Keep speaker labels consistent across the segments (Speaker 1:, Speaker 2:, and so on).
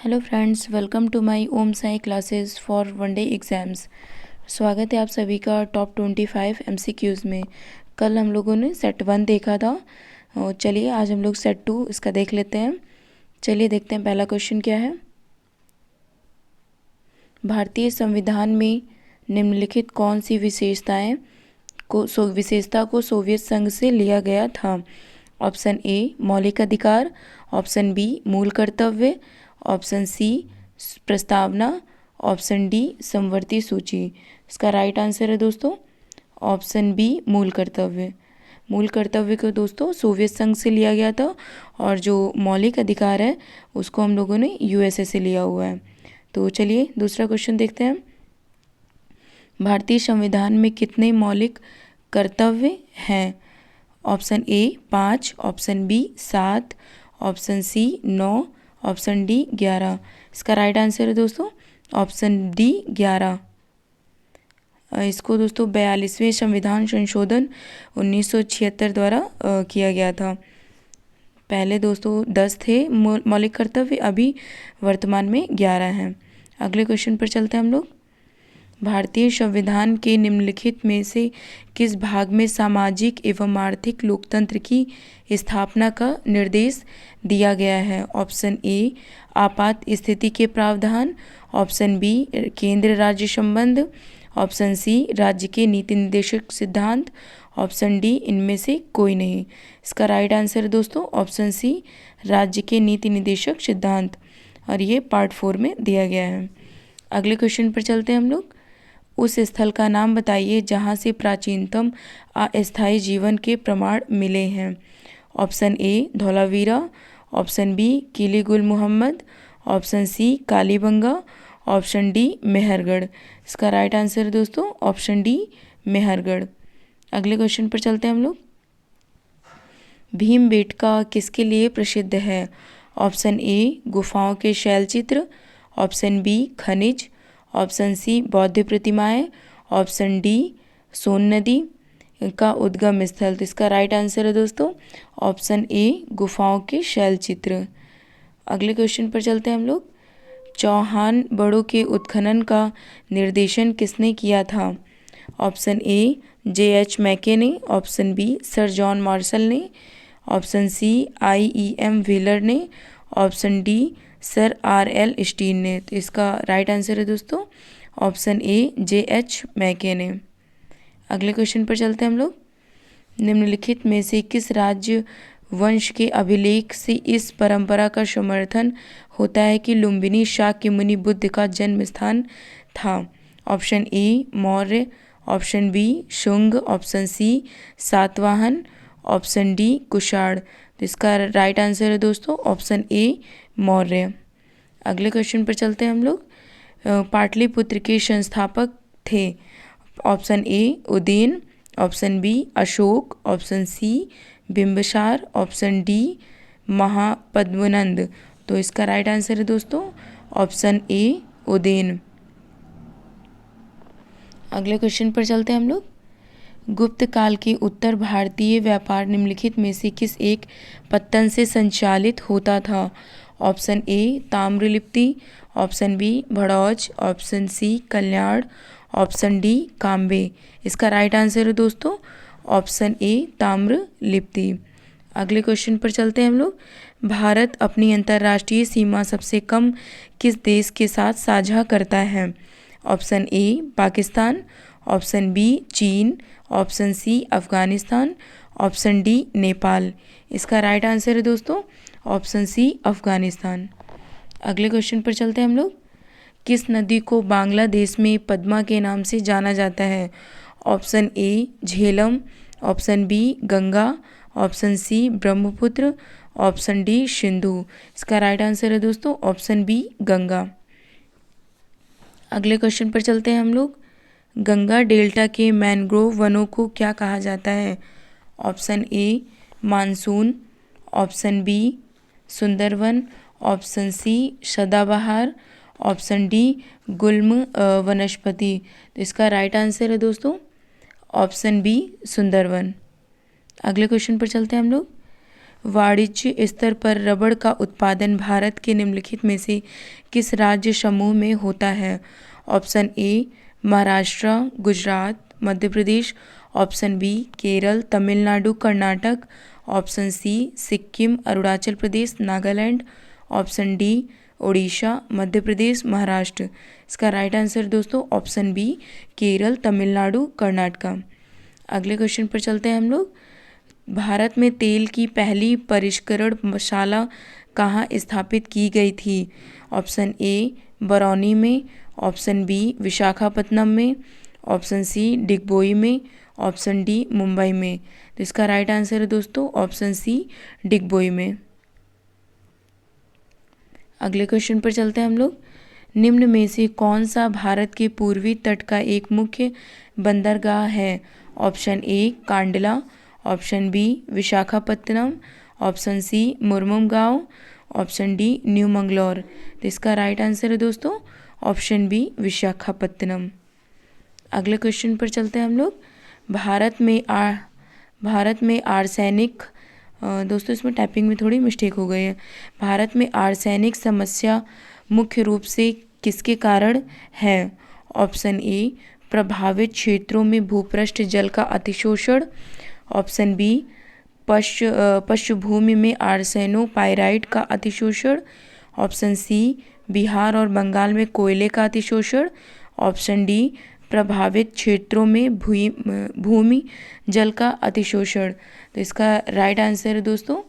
Speaker 1: Hello friends, welcome to my Om Sai classes for one day exams. स्वागत है आप सभी का टॉप 25 एमसीक्यूज़ में। कल हम लोगों ने सेट 1 देखा था और चलिए आज हम लोग सेट 2 इसका देख लेते हैं। चलिए देखते हैं पहला क्वेश्चन क्या है। भारतीय संविधान में निम्नलिखित कौन सी विशेषता को सोवियत संघ से लिया गया था। ऑप्शन ए मौलिक अधिकार, ऑप्शन बी मूल कर्तव्य, ऑप्शन सी प्रस्तावना, ऑप्शन डी समवर्ती सूची। इसका राइट आंसर है दोस्तों ऑप्शन बी मूल कर्तव्य। मूल कर्तव्य को दोस्तों सोवियत संघ से लिया गया था और जो मौलिक अधिकार है उसको हम लोगों ने यूएसए से लिया हुआ है। तो चलिए दूसरा क्वेश्चन देखते हैं। भारतीय संविधान में कितने मौलिक कर्तव्य हैं। Option A 5, option B 7, option C 9, option D 11। इसका राइट आंसर है दोस्तों ऑप्शन डी 11। इसको दोस्तों 42वें संविधान संशोधन 1976 द्वारा किया गया था। पहले दोस्तों 10 थे मौलिक कर्तव्य, अभी वर्तमान में 11 हैं। अगले क्वेश्चन पर चलते हैं हम लोग। भारतीय संविधान के निम्नलिखित में से किस भाग में सामाजिक एवं आर्थिक लोकतंत्र की स्थापना का निर्देश दिया गया है। ऑप्शन ए आपात स्थिति के प्रावधान, ऑप्शन बी केंद्र राज्य संबंध, ऑप्शन सी राज्य के नीति निर्देशक सिद्धांत, ऑप्शन डी इनमें से कोई नहीं। इसका राइट आंसर है दोस्तों ऑप्शन सी राज्य के नीति निर्देशक सिद्धांत, और ये पार्ट 4 में दिया गया है। अगले क्वेश्चन पर चलते हैं हम लोग। उस स्थल का नाम बताइए जहाँ से प्राचीनतम अस्थायी जीवन के प्रमाण मिले हैं। Option A Dholavira, option B Kili Gul Mohammad, option C Kalibangan, option D Mehrgarh. इसका राइट आंसर है दोस्तों ऑप्शन डी मेहरगढ़। अगले क्वेश्चन पर चलते हैं हम लोग। भीमबेटका किसके लिए प्रसिद्ध है। ऑप्शन ए गुफाओं के शैलचित्र, ऑप्शन बी खनिज, ऑप्शन सी बौद्ध प्रतिमाएं, ऑप्शन डी सोन नदी का उद्गम स्थल। तो इसका राइट आंसर है दोस्तों ऑप्शन ए गुफाओं के शैलचित्र। अगले क्वेश्चन पर चलते हैं हम लोग। चौहान बड़ों के उत्खनन का निर्देशन किसने किया था। Option A J.H. मैके ने, option B sir John Marshall ने, ऑप्शन सी I.E.M. व्हीलर ने, option D sir R.L. Stein ने। तो इसका राइट आंसर है दोस्तों ऑप्शन ए J.H. मैके ने। अगले क्वेश्चन पर चलते हैं हम लोग। निम्नलिखित में से किस राज्य वंश के अभिलेख से इस परंपरा का समर्थन होता है कि लुम्बिनी शाक्य मुनि बुद्ध का जन्म स्थान था। Option A Maurya, option B Shunga, option C Satavahana, option D Kushan. तो इसका राइट आंसर है दोस्तों ऑप्शन ए मौर्य। अगले क्वेश्चन पर चलते हैं हम लोग। पाटलिपुत्र के संस्थापक थे। Option A Udayan, option B Ashoka, option C Bimbisara, option D Mahapadmananda. तो इसका राइट आंसर है दोस्तों ऑप्शन ए उदयन। अगले क्वेश्चन पर चलते हैं हम लोग। गुप्त काल के उत्तर भारतीय व्यापार निम्नलिखित में से किस एक पत्तन से संचालित होता था। Option A Tamralipti, option B Bharuch, option C Kalyan, option D Cambay. इसका राइट आंसर है दोस्तों ऑप्शन ए ताम्रलिप्ति। अगले क्वेश्चन पर चलते हैं हम लोग। भारत अपनी अंतर्राष्ट्रीय सीमा सबसे कम किस देश के साथ साझा करता है। Option A Pakistan, option B Cheen, option C Afghanistan, option D Nepal. इसका राइट आंसर है दोस्तों ऑप्शन सी अफगानिस्तान। अगले क्वेश्चन पर चलते हैं हम लोग। किस नदी को बांग्लादेश में पद्मा के नाम से जाना जाता है। Option A Jhelum, option B Ganga, option C Brahmaputra, option D Sindhu. इसका राइट आंसर है दोस्तों ऑप्शन बी गंगा। अगले क्वेश्चन पर चलते हैं हम लोग। गंगा डेल्टा के मैनग्रोव वनों को क्या कहा जाता है। Option A monsoon, option B Sundarban, option C सदाबहार, ऑप्शन डी गुल्म वनस्पति। तो इसका राइट आंसर है दोस्तों ऑप्शन बी सुंदरवन। अगले क्वेश्चन पर चलते हैं हम लोग। वाणिज्य स्तर पर रबड़ का उत्पादन भारत के निम्नलिखित में से किस राज्य समूह में होता है? Option A Maharashtra, Gujarat, Madhya Pradesh. Option B Kerala, Tamil Nadu, Karnataka. Option C Sikkim, Arunachal Pradesh, Nagaland. Option D Orissa, Madhya Pradesh, Maharashtra. इसका राइट आंसर दोस्तों ऑप्शन बी केरल, तमिलनाडु, कर्नाटक। अगले क्वेश्चन पर चलते हैं हम लोग। भारत में तेल की पहली परिष्करणशाला कहाँ स्थापित की गई थी? ऑप्शन ए बरौनी में। ऑप्शन बी विशाखापत्तनम में। ऑप्शन सी डिगबोई में। ऑप्शन डी मुंबई में। तो इसका राइट आंसर है दोस्तों ऑप्शन सी डिगबोई में। अगले क्वेश्चन पर चलते हैं हम लोग। निम्न में से कौन सा भारत के पूर्वी तट का एक मुख्य बंदरगाह है? Option A Kandla. Option B Visakhapatnam. Option C Mormugao. Option D new Mangalore. तो इसका राइट आंसर है दोस्तों ऑप्शन बी विशाखापत्तनम। अगले क्वेश्चन पर चलते हैं हम लोग। भारत में आर्सेनिक दोस्तों इसमें टाइपिंग में थोड़ी मिस्टेक हो गई है। भारत में आर्सेनिक समस्या मुख्य रूप से किसके कारण है? ऑप्शन ए प्रभावित क्षेत्रों में भूपृष्ठ जल का अतिशोषण। ऑप्शन बी पृष्ठभूमि में आर्सेनोपाइराइट का अतिशोषण। ऑप्शन सी बिहार और बंगाल में कोयले का अतिशोषण। ऑप्शन डी प्रभावित क्षेत्रों में भूमि जल का अतिशोषण। तो इसका राइट आंसर है दोस्तों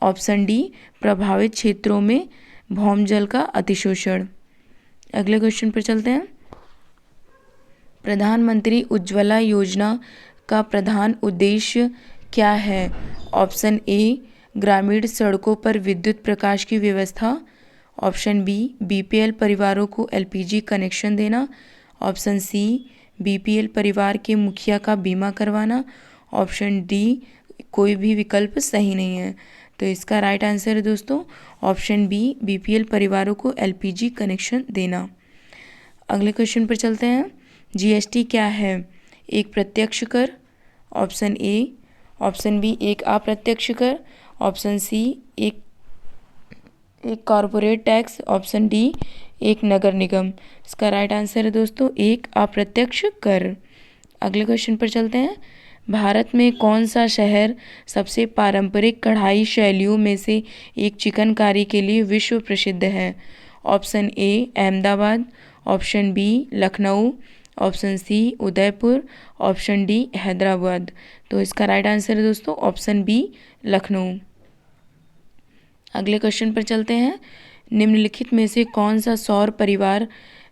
Speaker 1: ऑप्शन डी प्रभावित क्षेत्रों में भौम जल का अतिशोषण। अगले क्वेश्चन पर चलते हैं। प्रधानमंत्री उज्ज्वला योजना का प्रधान उद्देश्य क्या है? ऑप्शन ए ग्रामीण सड़कों पर विद्युत प्रकाश की व्यवस्था। ऑप्शन बी बीपीएल परिवारों को एलपीजी कनेक्शन देना। ऑप्शन सी बीपीएल परिवार के मुखिया का बीमा करवाना। ऑप्शन डी कोई भी विकल्प सही नहीं है। तो इसका राइट आंसर है दोस्तों ऑप्शन बी बीपीएल परिवारों को एलपीजी कनेक्शन देना। अगले क्वेश्चन पर चलते हैं। जीएसटी क्या है? एक प्रत्यक्ष कर। Option A. ऑप्शन बी एक अप्रत्यक्ष कर। ऑप्शन सी एक कॉरपोरेट टैक्स। ऑप्शन डी एक नगर निगम। इसका राइट आंसर है दोस्तों एक अप्रत्यक्ष कर। अगले क्वेश्चन पर चलते हैं। भारत में कौन सा शहर सबसे पारंपरिक कढ़ाई शैलियों में से एक चिकनकारी के लिए विश्व प्रसिद्ध है? Option A Ahmedabad. Option B Lucknow. Option C Udaipur. Option D Hyderabad. तो इसका राइट आंसर है दोस्तों ऑप्शन बी लखनऊ। अगले क्वेश्चन पर चलते हैं। निम्नलिखित में से कौन सा सौर परिवार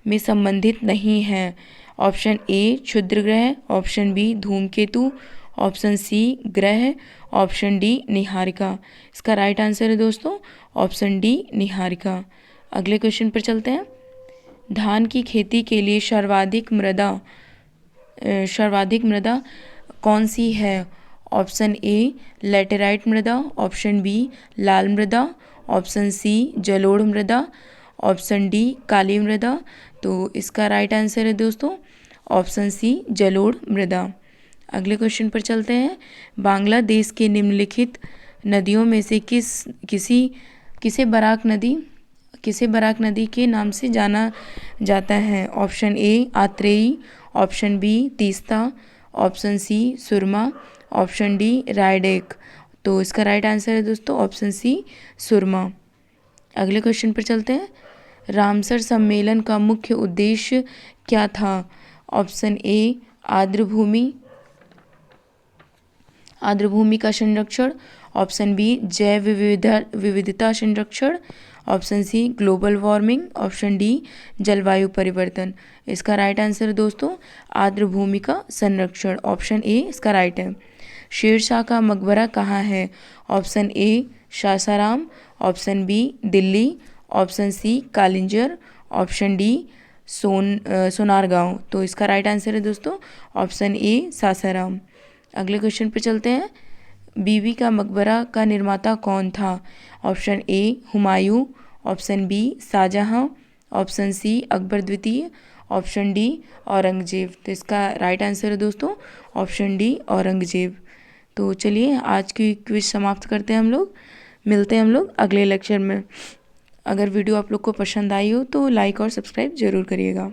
Speaker 1: में संबंधित नहीं है? ऑप्शन ए क्षुद्र ग्रह। ऑप्शन बी धूमकेतु। ऑप्शन सी ग्रह। Option D Niharika. इसका राइट आंसर है दोस्तों ऑप्शन डी निहारिका। अगले क्वेश्चन पर चलते हैं। धान की खेती के लिए सर्वाधिक मृदा कौन सी है? ऑप्शन ए लैटेराइट मृदा। ऑप्शन बी लाल मृदा। ऑप्शन सी जलोढ़ मृदा। ऑप्शन डी काली मृदा। तो इसका राइट आंसर है दोस्तों ऑप्शन सी जलोढ़ मृदा। अगले क्वेश्चन पर चलते हैं। बांग्लादेश के निम्नलिखित नदियों में से किसे बराक नदी के नाम से जाना जाता है? Option A Atreyee. Option B Teesta. Option C Surma. Option D Raidak. तो इसका राइट आंसर है दोस्तों ऑप्शन सी सुरमा। अगले क्वेश्चन पर चलते हैं। रामसर सम्मेलन का मुख्य उद्देश्य क्या था? ऑप्शन ए आर्द्र भूमि का संरक्षण। ऑप्शन बी जैव विविधता संरक्षण। Option C global warming. Option D जलवायु परिवर्तन। इसका राइट आंसर है दोस्तों आर्द्र भूमि का संरक्षण। ऑप्शन ए इसका राइट है। शेरशाह का मकबरा कहाँ है? Option A Sasaram. Option B Delhi. Option C Kalinjar. Option D Sonargaon. तो इसका राइट आंसर है दोस्तों ऑप्शन ए सासाराम। अगले क्वेश्चन पे चलते हैं। बीबी का मकबरा का निर्माता कौन था? Option A Humayun. Option B Shah Jahan. Option C Akbar द्वितीय। Option D Aurangzeb. तो इसका राइट आंसर है दोस्तों ऑप्शन डी औरंगजेब। तो चलिए आज की क्विज समाप्त करते हैं हम लोग। मिलते हैं हम लोग अगले लेक्चर में। अगर वीडियो आप लोग को पसंद आई हो तो लाइक और सब्सक्राइब ज़रूर करिएगा।